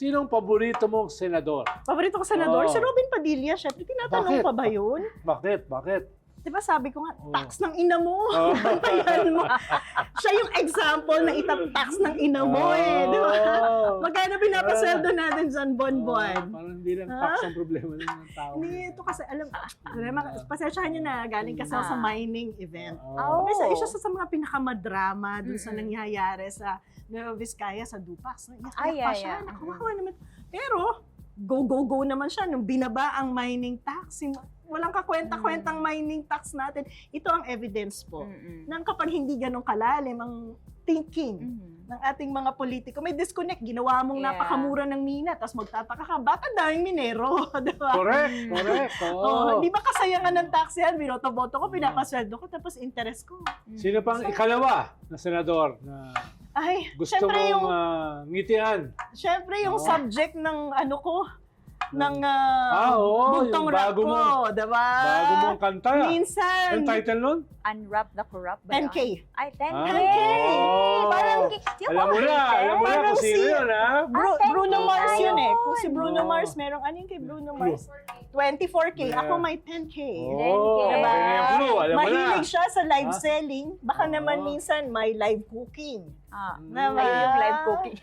Sinong paborito mong senador? Paborito ko senador, Oo. si Robin Padilla. Siyempre, tinatanong Bakit? pa ba yun? Bakit? Di ba sabi ko nga, Oo. tax ng ina mo. Oo. Bantayan mo. Siya yung example na itatax ng ina mo eh. Di ba? Oo. Magkano pinapasweldo natin dyan buwan-buwan? Parang hindi lang tax ang problema ng tao. Hindi, ito kasi, pasensyahan nyo na, galing kasi ako sa mining event. Oo. Kasi isa sa mga pinakamadrama dun sa nangyayari sa Nueva Vizcaya, sa Dupax. Ay, Iyak pa ay, siya, ay. nakawawa naman. Pero, go naman siya nung binaba ang mining tax. Walang kakwenta-kwentang mining tax natin. Ito ang evidence po. Nang kapag hindi ganun kalalim ang thinking ng ating mga politiko, may disconnect. Ginawa mong Yeah. napakamura ng mina, tapos magtataka ka, bakit daming minero? Diba? Correct. Oh, hindi ba kasayangan ng tax yan? Binoto-boto ko, pinapasweldo ko, tapos interest ko. Sino pang ikalawa na senador na Ay, gusto syempre mong yung, ngitian? syempre yung Oo. subject ng ano ko, ng oo, buntong yung rap bago ko, mo- diba? Bago mong kanta. Minsan, Ang title nun? Unwrap the Corrupt ba 10K. yun? Ay, 10K! Oh. Parang, yung Alam mo na Parang kung sino si- yun, ha? Bruno 10K Mars yun eh. Kung si ayun. Bruno Oo. Mars, merong ano yung kay Bruno Mars? 24K. Yeah. Ako may 10K. Oh, Diba? okay na yung clue. Alam mo na. Mahilig siya sa live Ha? selling. Baka Oo. naman minsan may live cooking. Ah, Na ay, yung live cooking.